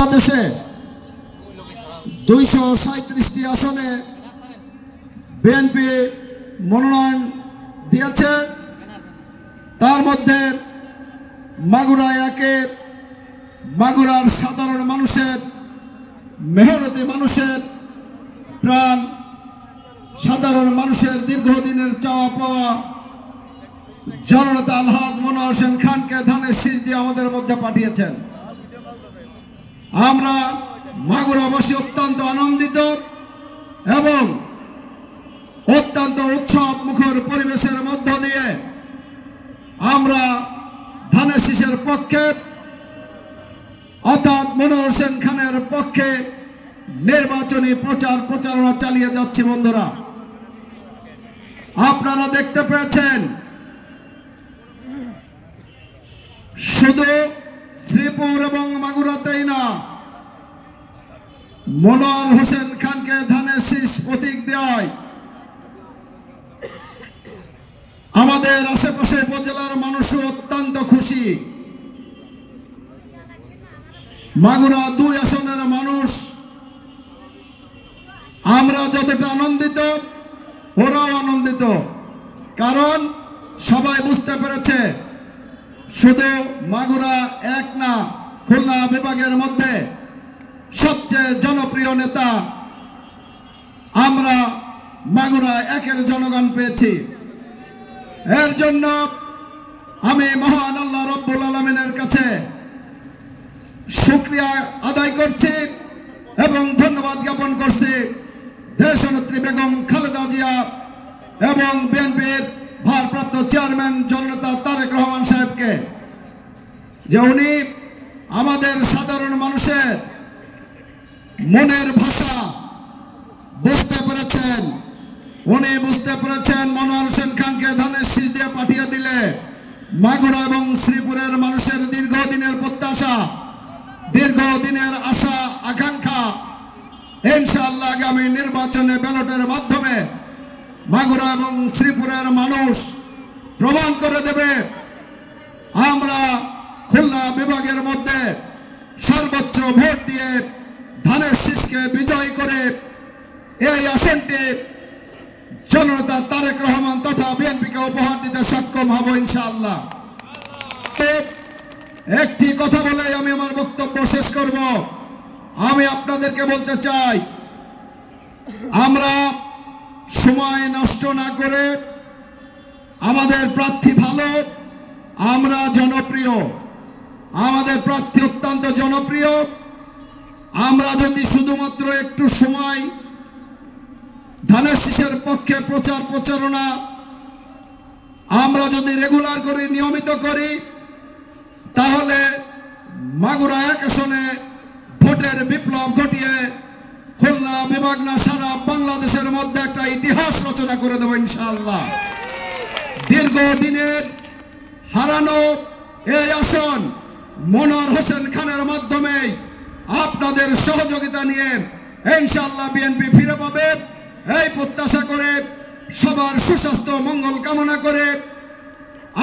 বাংলাদেশে 237টি আসনে বিএনপি মনোনয়ন দিয়েছে। তার মধ্যে মাগুরা একে মাগুরার সাধারণ মানুষের, মেহনতি মানুষের প্রাণ, সাধারণ মানুষের দীর্ঘদিনের চাওয়া পাওয়া জননেতা আলহাজ মনোয়ার হোসেন খানকে ধানের শীষ দিয়ে আমাদের মধ্যে পাঠিয়েছেন। আমরা মাগুরাবাসী অত্যন্ত আনন্দিত এবং অত্যন্ত উৎসব মুখর পরিবেশের মধ্য দিয়ে আমরা ধানের শীষের পক্ষে অর্থাৎ মনোয়ার হোসেন খানের পক্ষে নির্বাচনী প্রচারণা চালিয়ে যাচ্ছি। বন্ধুরা, আপনারা দেখতে পেয়েছেন শুধু শ্রীপুর এবং মাগুরাতেই না, মনোয়ার হোসেন খানকে ধানের শীষ প্রতীক দেওয়ায় আমাদের আশেপাশে উপজেলার মানুষও অত্যন্ত খুশি। মাগুরা 2 আসনের মানুষ আমরা যতটা আনন্দিত, ওরাও আনন্দিত। কারণ সবাই বুঝতে পেরেছে শুধু মাগুরা 1 না, খুলনা বিভাগের মধ্যে সবচেয়ে জনপ্রিয় নেতা আমরা মাগুরা 1-এর জনগণ পেয়েছি। এর জন্য আমি মহান আল্লাহ রব্বুল আলামিনের কাছে শুকরিয়া আদায় করছি এবং ধন্যবাদ জ্ঞাপন করছি দেশনেত্রী বেগম খালেদা জিয়া এবং বিএনপির ভারপ্রাপ্ত চেয়ারম্যান জননেতা তারেক রহমান সাহেবকে, যে উনি আমাদের সাধারণ মানুষের মনের ভাষা বুঝতে পেরেছেন। উনি বুঝতে পেরেছেন মনোয়ার হোসেন খানকে ধানের শীষ দিয়ে পাঠিয়ে দিলে মাগুরা এবং শ্রীপুরের মানুষের দীর্ঘদিনের প্রত্যাশা, দীর্ঘদিনের আশা আকাঙ্ক্ষা ইনশাআল্লাহ আগামী নির্বাচনে ব্যালটের মাধ্যমে মাগুরা এবং শ্রীপুরের মানুষ প্রমাণ করে দেবে আমরা খুলনা বিভাগের মধ্যে সর্বোচ্চ ভোট দিয়ে ধানের শীষকে বিজয় করে এই আসনটি জননেতা তারেক রহমান তথা বিএনপিকে উপহার দিতে সক্ষম হব ইনশাআল্লাহ। একটি কথা বলে আমি আমার বক্তব্য শেষ করব। আমি আপনাদেরকে বলতে চাই, আমরা সময় নষ্ট না করে, আমাদের প্রার্থী ভালো, আমরা জনপ্রিয়, আমাদের প্রার্থী অত্যন্ত জনপ্রিয়। আমরা যদি শুধুমাত্র একটু সময় ধানের শীষের পক্ষে প্রচারণা আমরা যদি রেগুলার করি, নিয়মিত করি, তাহলে মাগুরা 1 আসনে ভোটের বিপ্লব ঘটিয়ে খুলনা বিভাগ না সারা বাংলাদেশের মধ্যে একটা ইতিহাস রচনা করে দেব ইনশাআল্লাহ। দীর্ঘদিনের হারানো এই আসন মনোয়ার হোসেন খানের মাধ্যমে আপনাদের সহযোগিতা নিয়ে ইনশাআল্লাহ বিএনপি ফিরে পাবে, এই প্রত্যাশা করে সবার সুস্বাস্থ্য মঙ্গল কামনা করে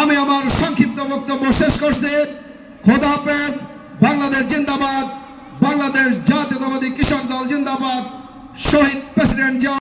আমি আমার সংক্ষিপ্ত বক্তব্য শেষ করছি। খোদা হাফেজ। বাংলাদেশ জিন্দাবাদ, বাংলাদেশ জাতীয়তাবাদী কৃষক দল জিন্দাবাদ, শহীদ প্রেসিডেন্ট